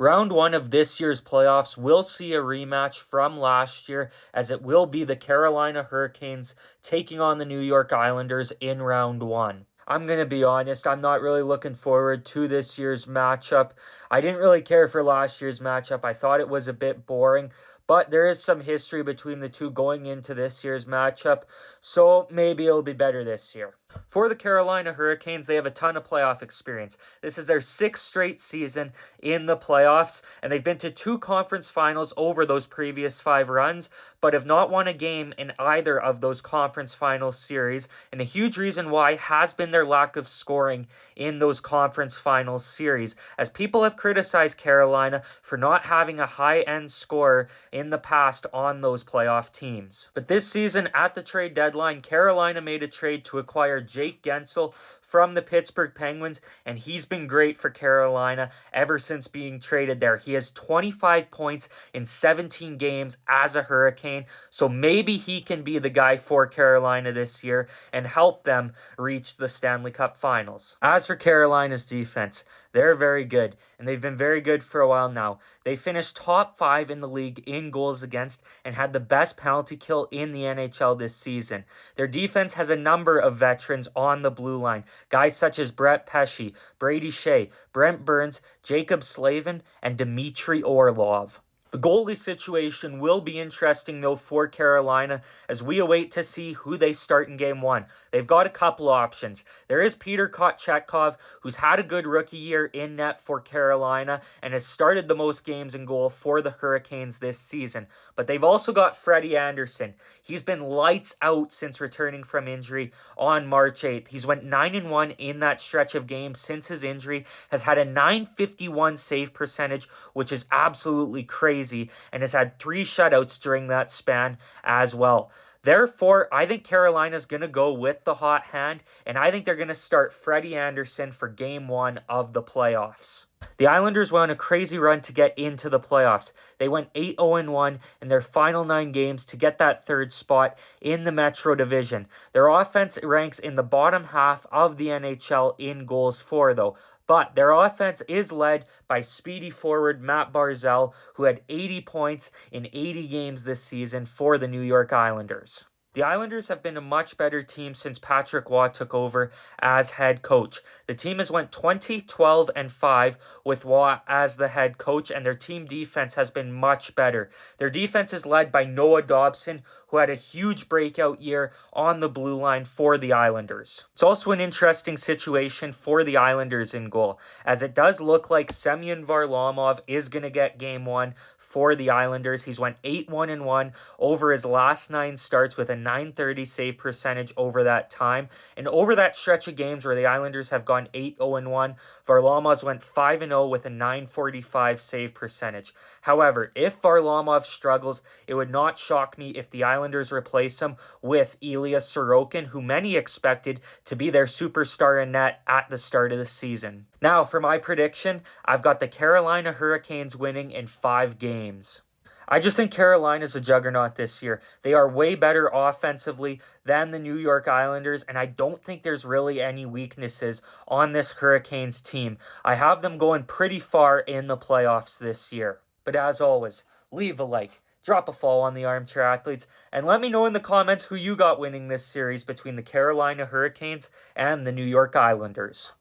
Round one of this year's playoffs will see a rematch from last year, as it will be the Carolina Hurricanes taking on the New York Islanders in round one. I'm going to be honest, I'm not really looking forward to this year's matchup. I didn't really care for last year's matchup. I thought it was a bit boring, but there is some history between the two going into this year's matchup, so maybe it'll be better this year. For the Carolina Hurricanes, they have a ton of playoff experience. This is their sixth straight season in the playoffs, and they've been to two conference finals over those previous 5 runs, but have not won a game in either of those conference final series, and a huge reason why has been their lack of scoring in those conference finals series, as people have criticized Carolina for not having a high-end scorer in the past on those playoff teams. But this season, at the trade deadline, Carolina made a trade to acquire Jake Gensel from the Pittsburgh Penguins, and he's been great for Carolina ever since being traded there. He has 25 points in 17 games as a Hurricane, so maybe he can be the guy for Carolina this year and help them reach the Stanley Cup Finals. As for Carolina's defense, they're very good, and they've been very good for a while now. They finished top 5 in the league in goals against and had the best penalty kill in the NHL this season. Their defense has a number of veterans on the blue line, guys such as Brett Pesce, Brady Shea, Brent Burns, Jacob Slavin, and Dmitry Orlov. The goalie situation will be interesting, though, for Carolina as we await to see who they start in Game 1. They've got a couple options. There is Peter Kochetkov, who's had a good rookie year in net for Carolina and has started the most games in goal for the Hurricanes this season. But they've also got Freddie Anderson. He's been lights out since returning from injury on March 8th. He's went 9-1 in that stretch of games since his injury, has had a .951 save percentage, which is absolutely crazy, and has had 3 shutouts during that span as well. Therefore, I think Carolina's going to go with the hot hand, and I think they're going to start Freddie Anderson for Game 1 of the playoffs. The Islanders went on a crazy run to get into the playoffs. They went 8-0-1 in their final 9 games to get that 3rd spot in the Metro Division. Their offense ranks in the bottom half of the NHL in goals for, though. But their offense is led by speedy forward Matt Barzal, who had 80 points in 80 games this season for the New York Islanders. The Islanders have been a much better team since Patrick Waugh took over as head coach. The team has went 20-12-5 with Waugh as the head coach, and their team defense has been much better. Their defense is led by Noah Dobson, who had a huge breakout year on the blue line for the Islanders. It's also an interesting situation for the Islanders in goal, as it does look like Semyon Varlamov is going to get Game 1 for the Islanders. He's went 8-1-1 over his last 9 starts with a .930 save percentage over that time. And over that stretch of games where the Islanders have gone 8-0-1, Varlamov's went 5-0 with a .945 save percentage. However, if Varlamov struggles, it would not shock me if the Islanders replace him with Ilya Sorokin, who many expected to be their superstar in net at the start of the season. Now, for my prediction, I've got the Carolina Hurricanes winning in 5 games. I just think Carolina's a juggernaut this year. They are way better offensively than the New York Islanders, and I don't think there's really any weaknesses on this Hurricanes team. I have them going pretty far in the playoffs this year. But as always, leave a like, drop a follow on the Armchair Athletes, and let me know in the comments who you got winning this series between the Carolina Hurricanes and the New York Islanders.